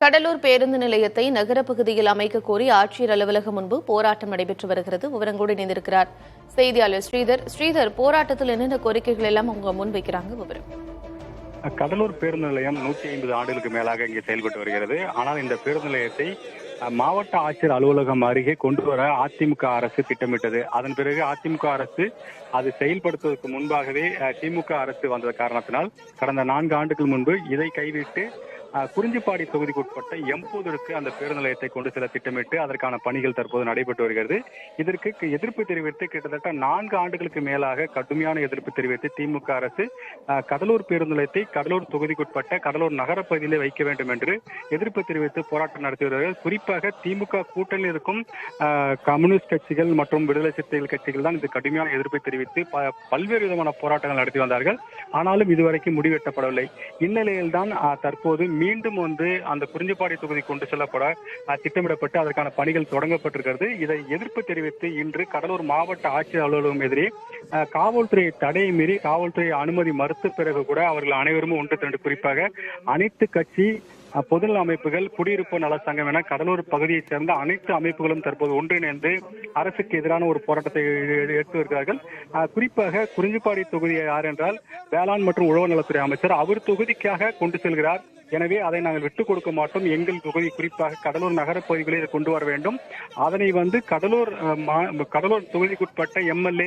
கடலூர் பேருந்து நிலையத்தை நகரப் பகுதியில் அமைக்க கோரி ஆட்சியர் அலுவலகம் முன்பு போராட்டம் நடைபெற்று வருகிறது. விவரங்களோடு இணைந்திருக்கிறார் செய்தியாளர் ஸ்ரீதர். ஸ்ரீதர், போராட்டத்தில் என்னென்ன கோரிக்கைகள் எல்லாம் அவங்க முன்வைக்கிறாங்க? விவரம். கடலூர் பேருந்து நிலையம் 150 ஆண்டுகளுக்கு மேலாக இங்கே செயல்பட்டு வருகிறது. ஆனால் இந்த பேருந்து நிலையத்தை மாவட்ட ஆட்சியர் அலுவலகம் அருகே கொண்டு வர அதிமுக அரசு திட்டமிட்டது. அதன் பிறகு அதிமுக அரசு அது செயல்படுத்துவதற்கு முன்பாகவே திமுக அரசு வந்த காரணத்தினால் கடந்த 4 ஆண்டுகள் முன்பு இதை கைவிட்டு குறிஞ்சிப்பாடி தொகுதிக்குட்பட்ட எம்பூதருக்கு அந்த பேருந்து நிலையத்தை கொண்டு செல்ல திட்டமிட்டு அதற்கான பணிகள் தற்போது நடைபெற்று வருகிறது. இதற்கு எதிர்ப்பு தெரிவித்து கிட்டத்தட்ட 4 ஆண்டுகளுக்கு மேலாக கடுமையான எதிர்ப்பு தெரிவித்து திமுக அரசு கடலூர் பேருந்து நிலையத்தை கடலூர் தொகுதிக்குட்பட்ட கடலூர் நகரப்பகுதியிலே வைக்க வேண்டும் என்று எதிர்ப்பு தெரிவித்து போராட்டம் நடத்தி வருகிறார்கள். குறிப்பாக திமுக கூட்டணியில் இருக்கும் கம்யூனிஸ்ட் கட்சிகள் மற்றும் விடுதலை சிறுத்தைகள் கட்சிகள் தான் இது கடுமையான எதிர்ப்பை தெரிவித்து பல்வேறு விதமான போராட்டங்கள் நடத்தி வந்தார்கள். ஆனாலும் இதுவரைக்கும் முடிவெட்டப்படவில்லை. இந்நிலையில்தான் தற்போது மீண்டும் அந்த குறிஞ்சிப்பாடி தொகுதி கொண்டு செல்லப்பட திட்டமிடப்பட்டு அதற்கான பணிகள் தொடங்கப்பட்டிருக்கிறது. இதை எதிர்ப்பு தெரிவித்து இன்று கடலூர் மாவட்ட ஆட்சியர் அலுவலகம் எதிரே காவல்துறை தடையை மீறி காவல்துறை அனுமதி மறுத்த பிறகு கூட அவர்கள் அனைவரும் ஒன்று திரண்டு, குறிப்பாக அனைத்து கட்சி பொதுநல அமைப்புகள், குடியிருப்பு நல சங்கம் என கடலூர் பகுதியைச் சேர்ந்த அனைத்து அமைப்புகளும் தற்போது ஒன்றிணைந்து அரசுக்கு எதிரான ஒரு போராட்டத்தை எடுத்து வருகிறார்கள். குறிப்பாக குறிஞ்சிப்பாடி தொகுதி யார் என்றால் வேளாண் மற்றும் உழவர் நலத்துறை அமைச்சர், அவர் தொகுதிக்காக கொண்டு செல்கிறார். எனவே அதை நாங்கள் விட்டுக் கொடுக்க மாட்டோம். எங்கள் தொகுதி குறிப்பாக கடலூர் நகர பகுதிகளில் கொண்டு வர வேண்டும். அதனை கடலூர் தொகுதிக்குட்பட்ட எம்எல்ஏ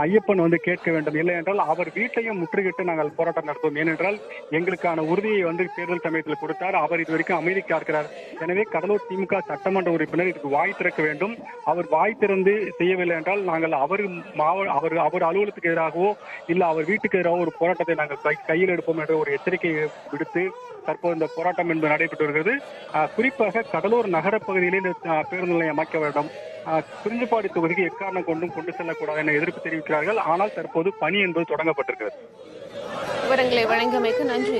ஐயப்பன் கேட்க வேண்டும். இல்லை என்றால் அவர் வீட்டையும் முற்றுகிட்டு நாங்கள் போராட்டம் நடத்துவோம். ஏனென்றால் எங்களுக்கான உறுதியை தேர்தல் சமயத்தில் கொடுத்தார். அவர் இதுவரைக்கும் அமைதி காக்கிறார். எனவே கடலூர் திமுக சட்டமன்ற உறுப்பினர் இதுக்கு வாய் திறக்க வேண்டும். அவர் வாய் திறந்து செய்யவில்லை என்றால் நாங்கள் அவர் அலுவலகத்துக்கு எதிராகவோ இல்ல அவர் வீட்டுக்கு எதிராகவோ ஒரு போராட்டத்தை நாங்கள் கையில் எடுப்போம் என்ற ஒரு எச்சரிக்கையை விடுத்து தற்போது இந்த போராட்டம் என்பது நடைபெற்று வருகிறது. குறிப்பாக கடலூர் நகர பகுதியிலே இந்த பேருந்து நிலையம் அமைக்க வேண்டும். குறிஞ்சிப்பாடி தொகுதிக்கு எக்காரணம் கொண்டு செல்லக்கூடாது என எதிர்ப்பு தெரிவிக்கிறார்கள். ஆனால் தற்போது பணி என்பது தொடங்கப்பட்டிருக்கிறது. விவரங்களை வழங்கியமைக்கு நன்றி.